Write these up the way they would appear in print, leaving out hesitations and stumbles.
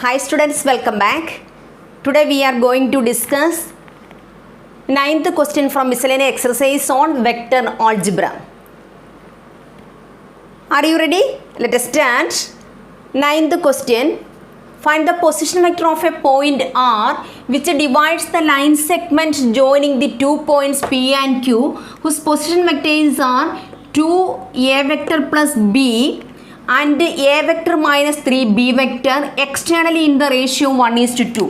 Hi students, welcome back. Today we are going to discuss 9th question from miscellaneous exercise on vector algebra. Are you ready? Let us start. 9th question. Find the position vector of a point R which divides the line segment joining the 2 points P and Q whose position vectors are 2a vector plus b and a vector minus 3b vector externally in the ratio 1:2.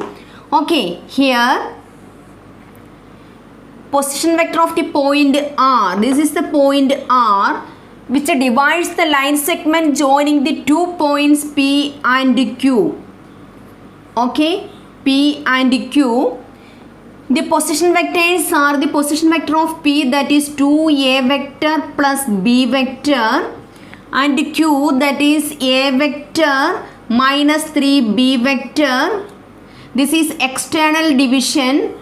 Okay, here position vector of the point R, this is the point R which divides the line segment joining the 2 points P and Q. Okay, P and Q. The position vectors are the position vector of P, that is 2a vector plus b vector, and Q, that is a vector minus 3b vector. This is external division.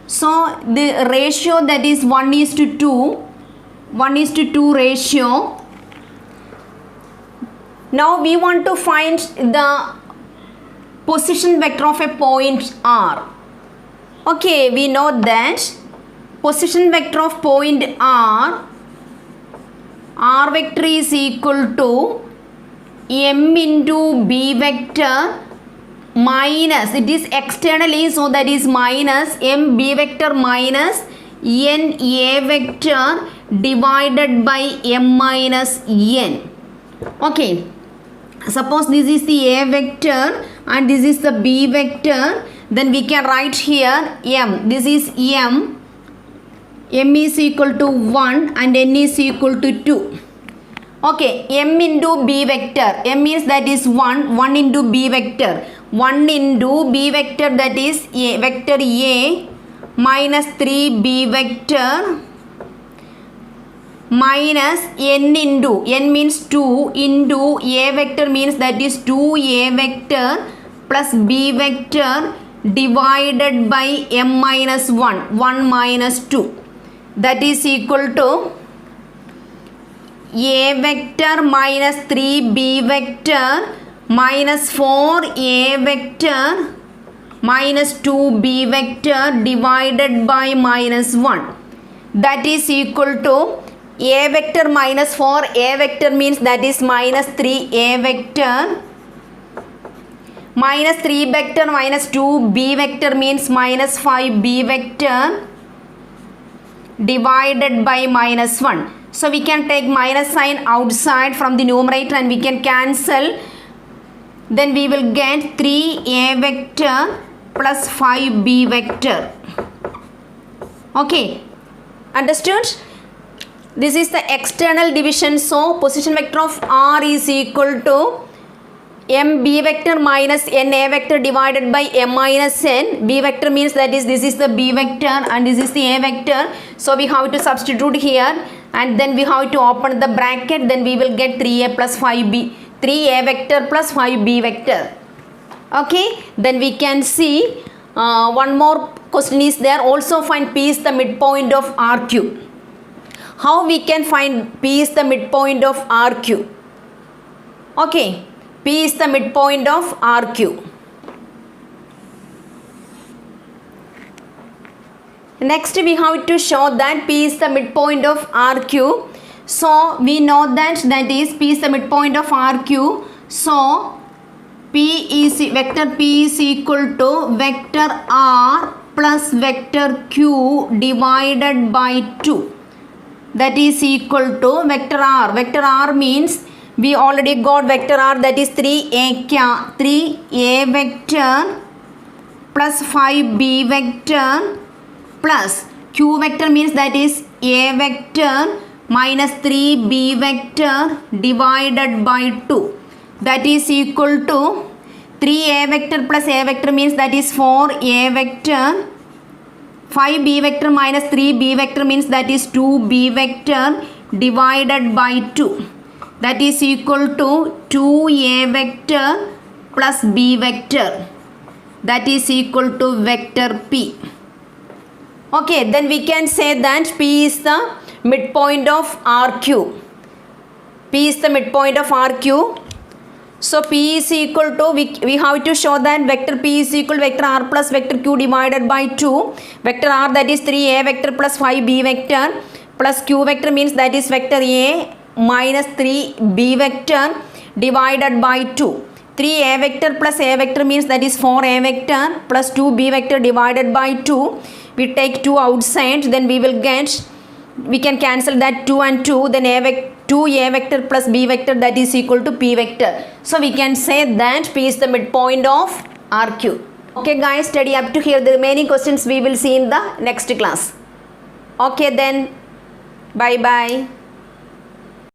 So the ratio, that is 1:2, 1:2 ratio. Now we want to find the position vector of a point R. Okay, we know that position vector of point R vector is equal to m into b vector minus, it is externally, so that is minus m b vector minus n a vector divided by m minus n. Okay, suppose this is the a vector and this is the b vector, then we can write here m, this is m is equal to 1 and n is equal to 2. Okay, m into b vector, m means that is 1 into b vector, 1 into b vector, that is a vector a minus 3b vector minus n into, n means 2 into a vector means that is 2a vector plus b vector divided by m minus 1, 1 minus 2, that is equal to a vector minus 3b vector minus 4a vector minus 2b vector divided by minus 1, that is equal to a vector minus 4a vector means that is minus 3a vector minus 3 vector minus 2b vector means minus 5b vector divided by minus 1. So we can take minus sign outside from the numerator and we can cancel. Then we will get 3a vector plus 5b vector. Okay, understood? This is the external division. So position vector of R is equal to m b vector minus n a vector divided by m minus n. B vector means that is this is the b vector and this is the a vector. So we have to substitute here and then we have to open the bracket. Then we will get 3a plus 5b, 3a vector plus 5b vector. Okay, then we can see one more question is there. Also find P is the midpoint of RQ. How we can find P is the midpoint of RQ? Okay, P is the midpoint of RQ. Next we have to show that P is the midpoint of RQ. So we know that is P is the midpoint of RQ. So vector P is equal to vector R plus vector Q divided by 2. That is equal to vector R. Vector R means we already got vector R, that is 3a vector plus 5b vector plus Q vector means that is a vector minus 3b vector divided by 2. That is equal to 3a vector plus a vector means that is 4a vector, 5b vector minus 3b vector means that is 2b vector divided by 2. That is equal to 2a vector plus b vector. That is equal to vector P. Okay, then we can say that P is the midpoint of RQ. P is the midpoint of RQ. So P is equal to, we have to show that vector P is equal vector R plus vector Q divided by 2. Vector R, that is 3A vector plus 5B vector, plus Q vector means that is vector A minus 3B vector divided by 2. 3A vector plus A vector means that is 4A vector plus 2B vector divided by 2. We take 2 outside, then we will get, we can cancel that 2 and 2, then 2A vector plus B vector, that is equal to P vector. So we can say that P is the midpoint of RQ. Okay guys, study up to here. The remaining questions we will see in the next class. Okay then, bye bye.